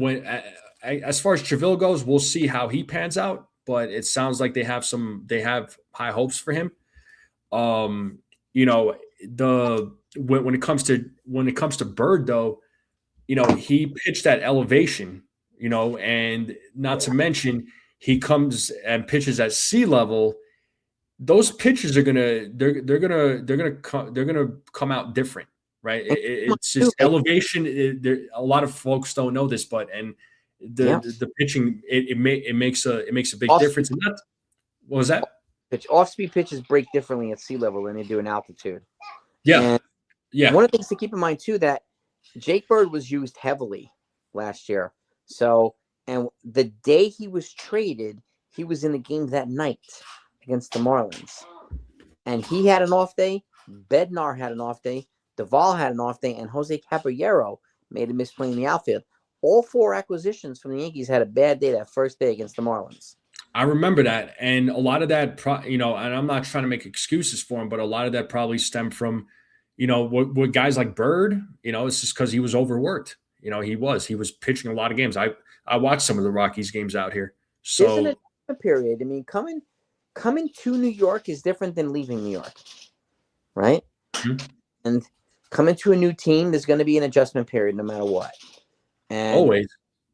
as far as Cheville goes, we'll see how he pans out. But it sounds like they have high hopes for him. When it comes to Bird though, he pitched at elevation, and not to mention he comes and pitches at sea level. Those pitches are gonna come out different, right? It's just elevation. A lot of folks don't know this, but the pitching it makes a big difference. And what was that? Off-speed pitches break differently at sea level than they do in altitude. Yeah. One of the things to keep in mind too, that Jake Bird was used heavily last year. So, and the day he was traded, he was in the game that night against the Marlins, and he had an off day. Bednar had an off day. Duvall had an off day, and Jose Caballero made a miss playing the outfield. All four acquisitions from the Yankees had a bad day that first day against the Marlins. I remember that, and a lot of that, and I'm not trying to make excuses for him, but a lot of that probably stemmed from, what guys like Bird, it's just because he was overworked. He was pitching a lot of games. I watched some of the Rockies games out here, There's an So adjustment period. I mean, coming to New York is different than leaving New York, right? mhm, And coming to a new team, there's going to be an adjustment period no matter what. And always.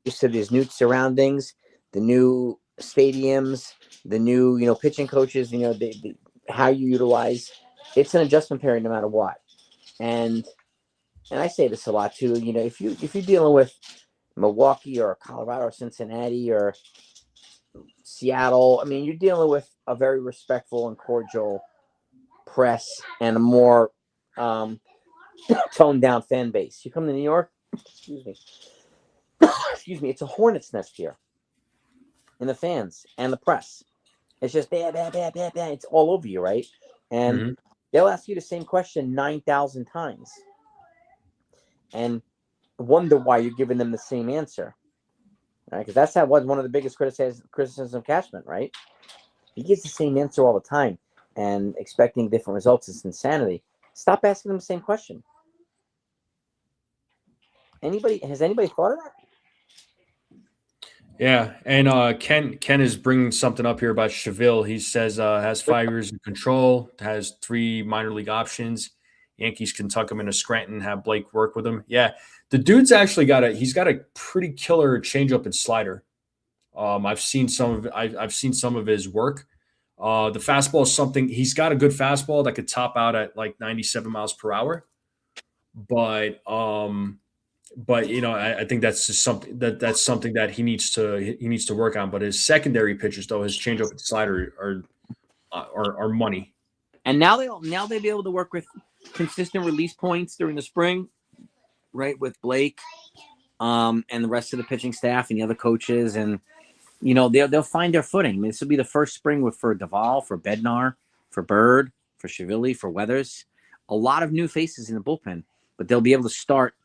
you said there's new surroundings, the new stadiums, the new pitching coaches. How you utilize. It's an adjustment period no matter what. And I say this a lot too. If you're dealing with Milwaukee or Colorado or Cincinnati or Seattle, I mean, you're dealing with a very respectful and cordial press and a more toned down fan base. You come to New York, excuse me, it's a hornet's nest here in the fans and the press. It's just bad, bad, bad, bad, bad. It's all over you, right? And Mhm. they'll ask you the same question 9,000 times and wonder why you're giving them the same answer. Right? Because that's one of the biggest criticisms of Cashman, right? He gives the same answer all the time and expecting different results is insanity. Stop asking them the same question. Has anybody thought of that? Yeah, and Ken is bringing something up here about Cheville. He says has 5 years in control, has 3 minor league options. Yankees can tuck him into Scranton, have Blake work with him. Yeah, the dude's actually he's got a pretty killer changeup and slider. I've seen some of I've seen some of his work. The fastball is something he's got a good fastball that could top out at like 97 miles per hour, but I think that's just something that's something that he needs to work on. But his secondary pitches, though, his changeup and slider are money. And now they'll be able to work with consistent release points during the spring, right? With Blake, and the rest of the pitching staff and the other coaches, and they'll find their footing. I mean, this will be the first spring for Duvall, for Bednar, for Bird, for Cheville, for Weathers. A lot of new faces in the bullpen, but they'll be able to start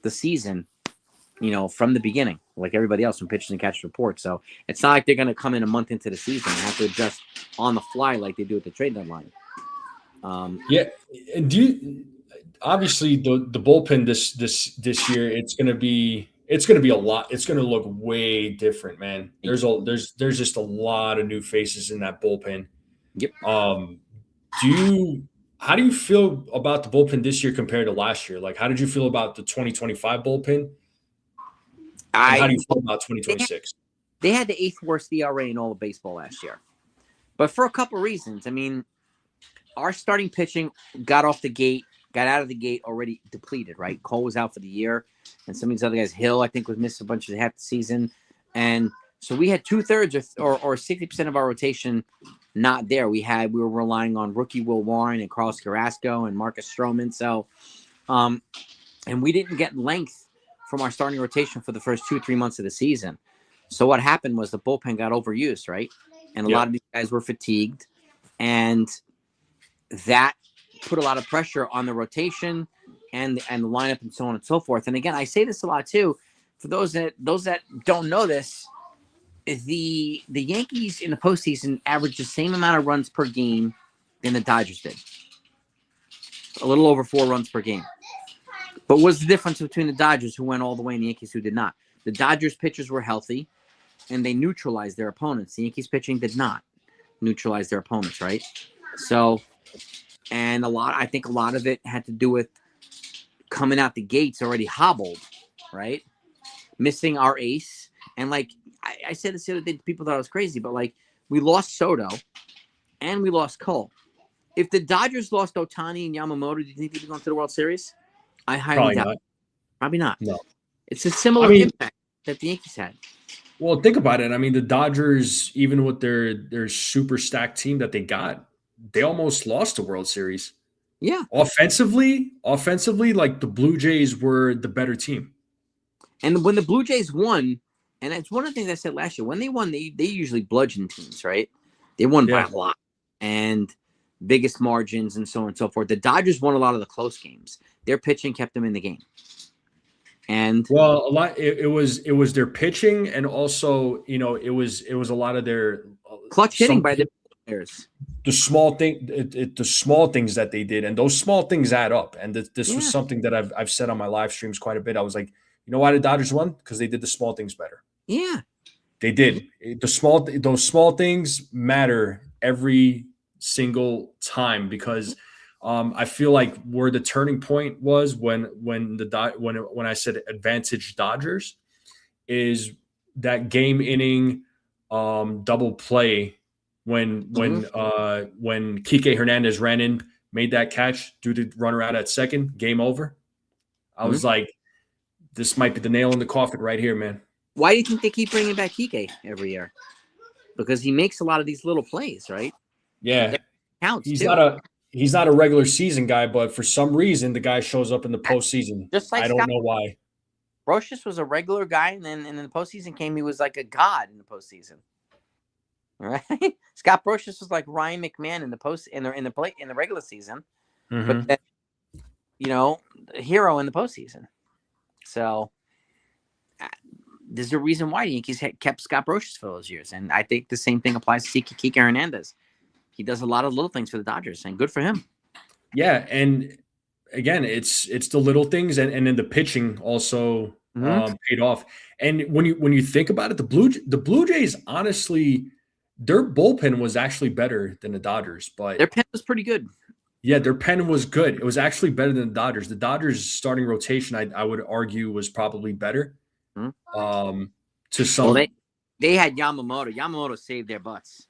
the season, from the beginning, like everybody else from pitchers and catchers report. So it's not like they're going to come in a month into the season and have to adjust on the fly like they do at the trade deadline. Yeah, and obviously the bullpen this year it's going to be a lot. It's going to look way different, man. There's just a lot of new faces in that bullpen. Yep. How do you feel about the bullpen this year compared to last year? Like, how did you feel about the 2025 bullpen? And how do you feel about 2026? They had the 8th worst ERA in all of baseball last year, but for a couple of reasons. I mean, our starting pitching got out of the gate already depleted, right? Cole was out for the year, and some of these other guys, Hill, I think, was missed a bunch of half the season. And so we had 2/3 or 60% of our rotation not there. We were relying on rookie Will Warren and Carlos Carrasco and Marcus Stroman. So, and we didn't get length from our starting rotation for the first 2-3 months of the season. So what happened was the bullpen got overused, right? And a lot of these guys were fatigued, and that put a lot of pressure on the rotation and the lineup and so on and so forth. And again, I say this a lot too. For those that don't know this, the Yankees in the postseason averaged the same amount of runs per game than the Dodgers did. A little over 4 runs per game. But what's the difference between the Dodgers, who went all the way, and the Yankees, who did not? The Dodgers pitchers were healthy, and they neutralized their opponents. The Yankees pitching did not neutralize their opponents, right? So, and I think a lot of it had to do with coming out the gates already hobbled, right? Missing our ace. And like I said this the other day, people thought I was crazy, but like we lost Soto and we lost Cole. If the Dodgers lost Ohtani and Yamamoto, do you think they'd be going to the World Series? I highly doubt it. Probably not. No. It's a similar impact that the Yankees had. Well, think about it. I mean, the Dodgers, even with their super stacked team that they got, they almost lost the World Series. Yeah. Offensively, like the Blue Jays were the better team. And when the Blue Jays won, and it's one of the things I said last year, when they won, they usually bludgeon teams, right? They won by a lot and biggest margins and so on and so forth. The Dodgers won a lot of the close games. Their pitching kept them in the game. And well, a lot it was their pitching, and also it was a lot of their clutch hitting by the players. The small things that they did, and those small things add up. And this was something that I've said on my live streams quite a bit. I was like, you know why the Dodgers won? Because they did the small things better. Yeah, They did. Those small things matter every single time because I feel like where the turning point was when I said advantage Dodgers is that game inning double play when Kike Hernandez ran in, made that catch, threw the runner out at second, game over. I was like, this might be the nail in the coffin right here, man. Why do you think they keep bringing back Kike every year? Because he makes a lot of these little plays, right? Yeah, Counts he's too. not a regular season guy, but for some reason the guy shows up in the postseason. Just like I don't know why. Brocious was a regular guy, and then in the postseason he was like a god in the postseason. All right, Scott Brocious was like Ryan McMahon in the regular season, but then, a hero in the postseason. So there's a reason why the Yankees kept Scott Brocious for those years, and I think the same thing applies to Kike Hernandez. He does a lot of little things for the Dodgers, and good for him. Yeah, and again, it's the little things, and then the pitching also paid off. And when you think about it, the Blue Jays, honestly, their bullpen was actually better than the Dodgers, but their pen was pretty good. Yeah, their pen was good. It was actually better than the Dodgers. The Dodgers' starting rotation, I would argue, was probably better. To some, well, they had Yamamoto. Yamamoto saved their butts.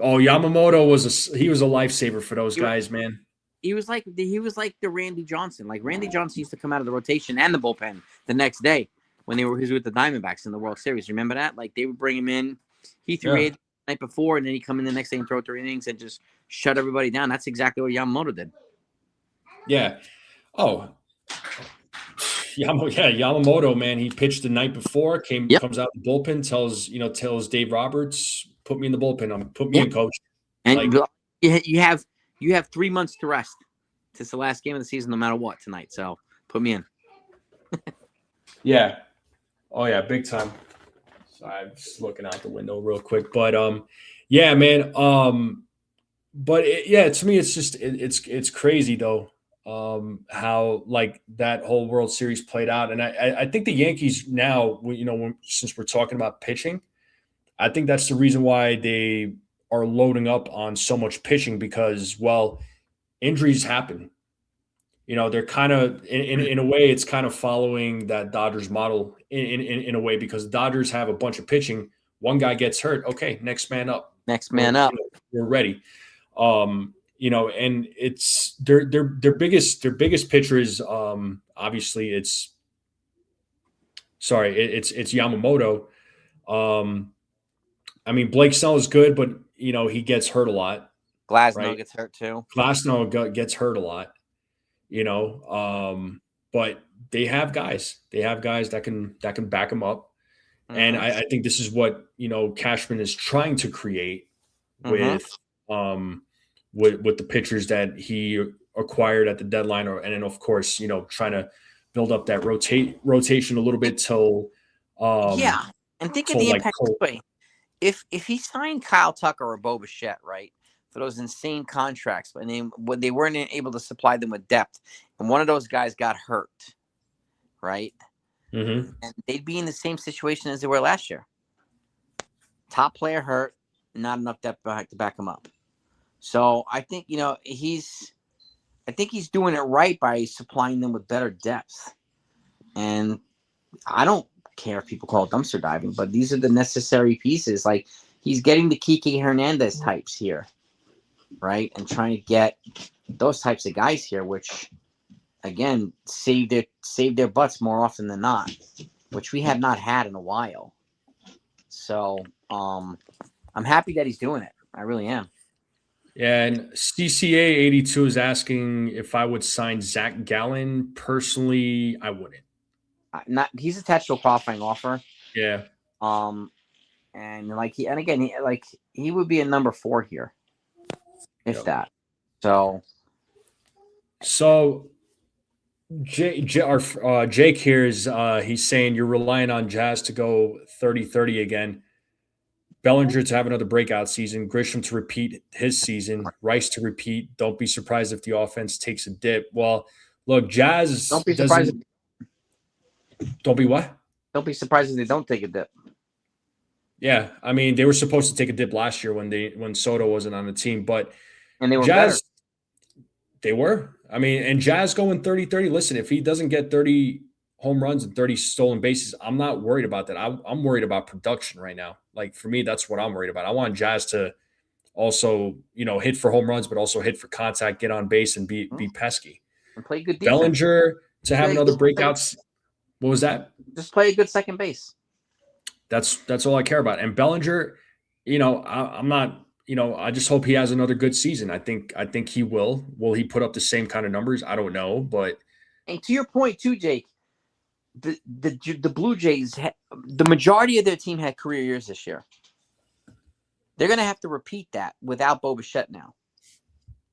Oh, Yamamoto was a lifesaver for those guys, man. He was like the Randy Johnson. Like Randy Johnson used to come out of the rotation and the bullpen the next day when he was with the Diamondbacks in the World Series. Remember that? Like they would bring him in. He threw 8 the night before, and then he'd come in the next day and throw 3 innings and just shut everybody down. That's exactly what Yamamoto did. Yeah. Oh. Yamamoto, man, he pitched the night before, comes out the bullpen, tells Dave Roberts, put me in the bullpen. Put me in, coach. And you have 3 months to rest. It's the last game of the season, no matter what, tonight. So put me in. Yeah. Oh yeah, big time. So I'm just looking out the window real quick, but yeah, man. But to me, it's just it's crazy though. How like that whole World Series played out, and I think the Yankees now, since we're talking about pitching, I think that's the reason why they are loading up on so much pitching because, well, injuries happen. They're kind of in a way, it's kind of following that Dodgers model in a way because the Dodgers have a bunch of pitching. One guy gets hurt, okay, next man up. We're ready. And it's their biggest pitchers. Obviously, it's Yamamoto. I mean, Blake Snell is good, but he gets hurt a lot. Glasnow gets hurt too. Glasnow gets hurt a lot. But they have guys. They have guys that can back them up. Mm-hmm. And I think this is what Cashman is trying to create with the pitchers that he acquired at the deadline, and then of course trying to build up that rotation a little bit till and think of the impact this way. If he signed Kyle Tucker or Bo Bichette, right, for those insane contracts, but when they weren't able to supply them with depth, and one of those guys got hurt, right, and they'd be in the same situation as they were last year. Top player hurt, not enough depth to back him up. So I think he's doing it right by supplying them with better depth. And I don't care if people call it dumpster diving, but these are the necessary pieces. Like he's getting the Kike Hernandez types here, right? And trying to get those types of guys here, which again save their butts more often than not, which we have not had in a while. So I'm happy that he's doing it. I really am. Yeah, and CCA82 is asking if I would sign Zach Gallen. Personally, I wouldn't. He's attached to a qualifying offer. Yeah. And he would be a number 4 here, if that. So Jake here is he's saying you're relying on Jazz to go 30-30 again. Bellinger to have another breakout season, Grisham to repeat his season, Rice to repeat. Don't be surprised if the offense takes a dip. Well, look, Jazz don't be surprised. Don't be what? Don't be surprised if they don't take a dip. Yeah, I mean, they were supposed to take a dip last year when Soto wasn't on the team, but And they were better. Jazz, they were. I mean, and Jazz going 30-30. Listen, if he doesn't get 30 home runs and 30 stolen bases, I'm not worried about that. I'm worried about production right now. Like for me, that's what I'm worried about. I want Jazz to also, hit for home runs, but also hit for contact, get on base, and be pesky. And play good defense. Bellinger to have another breakouts. What was that? Just play a good second base. That's all I care about. And Bellinger, I'm not. I just hope he has another good season. I think he will. Will he put up the same kind of numbers? I don't know, but. And to your point too, Jake, the Blue Jays, the majority of their team had career years this year. They're going to have to repeat that without Bo Bichette now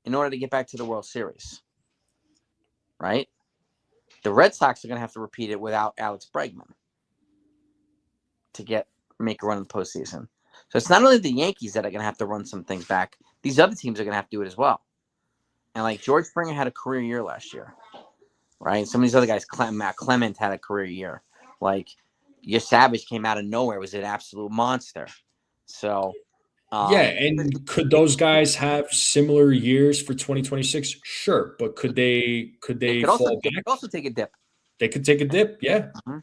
in order to get back to the World Series, right? The Red Sox are going to have to repeat it without Alex Bregman to make a run in the postseason. So it's not only the Yankees that are going to have to run some things back. These other teams are going to have to do it as well. And like George Springer had a career year last year, right? Some of these other guys, Matt Clement had a career year. Like your Savage came out of nowhere, was an absolute monster. So yeah, and could those guys have similar years for 2026? Sure, but could they fall back? They could also take a dip. They could take a dip, yeah. Mm-hmm.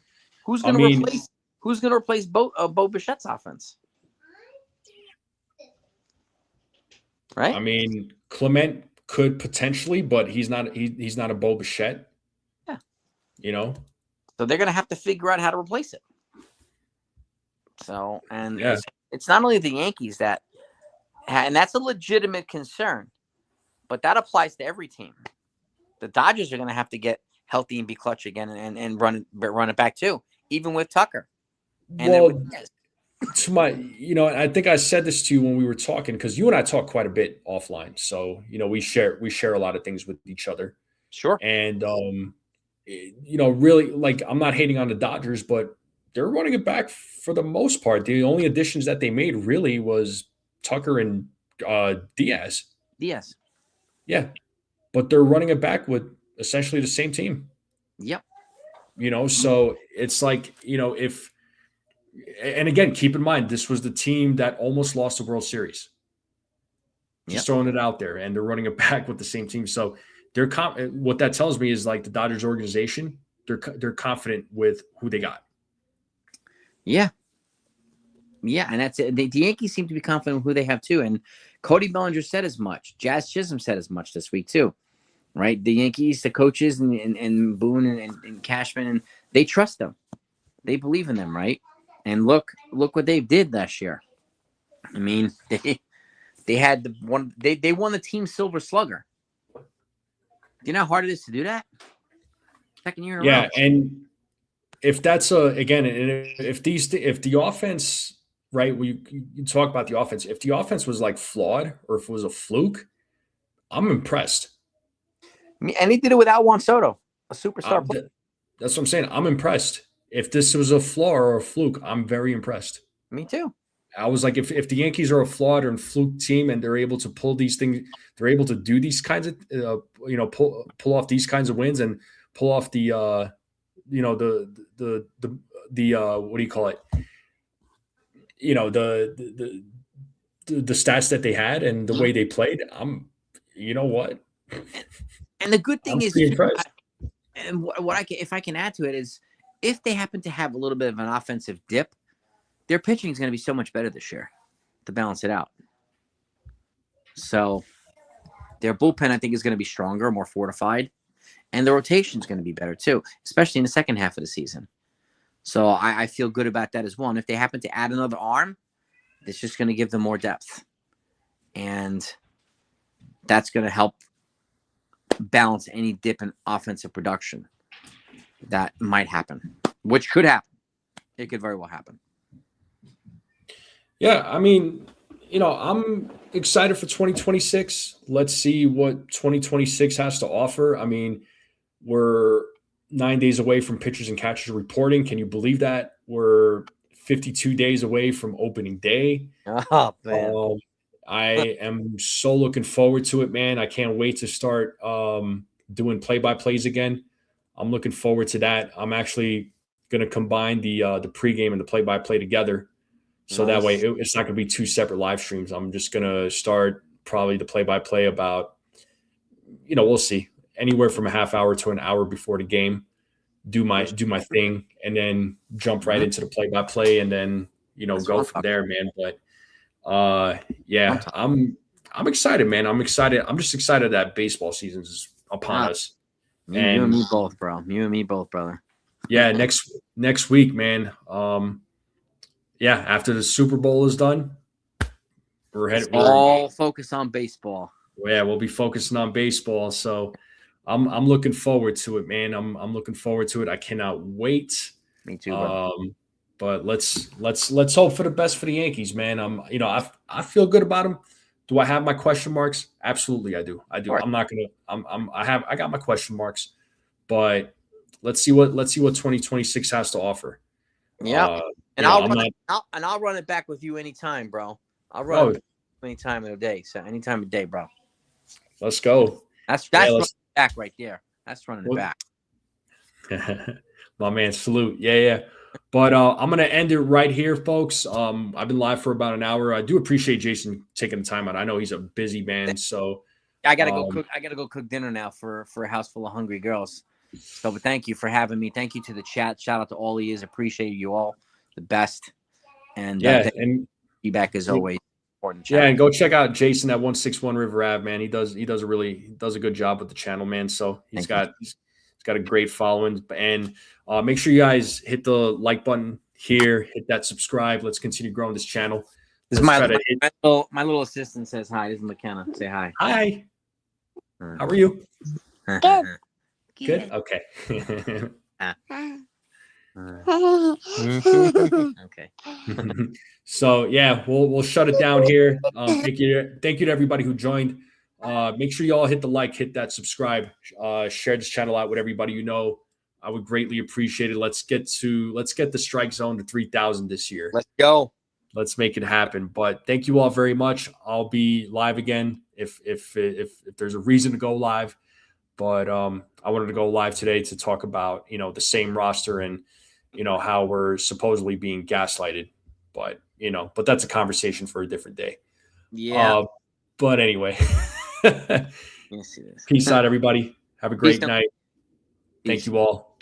Who's going to replace Bo Bichette's offense? Right? I mean, Clement could potentially, but he's not a Bo Bichette. Yeah. So they're going to have to figure out how to replace it. So, and it's not only the Yankees and that's a legitimate concern, but that applies to every team. The Dodgers are going to have to get healthy and be clutch again and run it back too, even with Tucker. And I think I said this to you when we were talking, because you and I talk quite a bit offline. So, we share a lot of things with each other. Sure. And, really, like, I'm not hating on the Dodgers, but they're running it back for the most part. The only additions that they made really was Tucker and Diaz. Yeah. But they're running it back with essentially the same team. Yep. So it's like, and again, keep in mind, this was the team that almost lost the World Series. Just throwing it out there, and they're running it back with the same team. So they're what that tells me is, like, the Dodgers organization, they're confident with who they got. Yeah. Yeah, and that's it. The Yankees seem to be confident with who they have too. And Cody Bellinger said as much. Jazz Chisholm said as much this week too. Right? The Yankees, the coaches, and Boone and Cashman, and they trust them. They believe in them, right? And look what they did last year. I mean, they had they won the team Silver Slugger. Do you know how hard it is to do that? Second year in a row. Yeah, and if that's if the offense, right, you talk about the offense, if the offense was like flawed or if it was a fluke, I'm impressed. And he did it without Juan Soto, a superstar player. That's what I'm saying. I'm impressed. If this was a flaw or a fluke, I'm very impressed. Me too. I was like, if the Yankees are a flawed or fluke team and they're able to pull these things, they're able to do these kinds of, pull off these kinds of wins and pull off the, the what do you call it? The stats that they had and the way they played. You know what? And the good thing is, and if I can add to it is, if they happen to have a little bit of an offensive dip, their pitching is going to be so much better this year to balance it out. So their bullpen, I think, is going to be stronger, more fortified, and the rotation is going to be better too, especially in the second half of the season. So I feel good about that as well. And if they happen to add another arm, it's just going to give them more depth, and that's going to help balance any dip in offensive production that might happen, which could happen. It could very well happen. Yeah, I mean, I'm excited for 2026. Let's see what 2026 has to offer. I mean, we're 9 days away from pitchers and catchers reporting. Can you believe that? We're 52 days away from opening day. Oh, man. I am so looking forward to it, man. I can't wait to start doing play-by-plays again. I'm looking forward to that. I'm actually going to combine the pregame and the play-by-play together So that way it's not going to be 2 separate live streams. I'm just going to start probably the play-by-play about, we'll see, anywhere from a half hour to an hour before the game. Do my thing, and then jump right into the play-by-play, and then go from there, man. But yeah, I'm excited, man. I'm excited. I'm just excited that baseball season's upon us. You and me both, bro. You and me both, brother. Yeah, next week, man. Yeah, after the Super Bowl is done, we're all focus on baseball. Yeah, we'll be focusing on baseball. So I'm looking forward to it, man. I'm looking forward to it. I cannot wait. Me too, bro. But let's hope for the best for the Yankees, man. I feel good about them. Do I have my question marks? Absolutely, I do. Right. I'm not gonna. I got my question marks, but let's see what 2026 has to offer. Yeah, and I'll run it back with you anytime, bro. I'll run it any time of the day. So any time of the day, bro. Let's go. That's running it back right there. That's running it back. My man, salute. Yeah. But I'm gonna end it right here, folks. I've been live for about an hour. I do appreciate Jason taking the time out. I know he's a busy man, so I gotta go cook. I gotta go cook dinner now for a house full of hungry girls. So, but thank you for having me. Thank you to the chat. Shout out to all he is. Appreciate you all. The best. And and feedback as always. Important. Yeah, and go check out Jason at 161 River Ave, man. He does a good job with the channel, man. So he's got a great following. And make sure you guys hit the like button here, hit that subscribe. Let's continue growing this channel. This is my little assistant says hi. This is McKenna. Say hi. Hi. How are you? Good. Good. Okay. Okay. So yeah, we'll shut it down here. Thank you to everybody who joined. Make sure you all hit the like, hit that subscribe, share this channel out with everybody you know. I would greatly appreciate it. Let's get the strike zone to 3,000 this year. Let's go. Let's make it happen. But thank you all very much. I'll be live again if there's a reason to go live. But I wanted to go live today to talk about the same roster and how we're supposedly being gaslighted. But that's a conversation for a different day. Yeah. But anyway, peace out, everybody. Have a great night. Thank you all.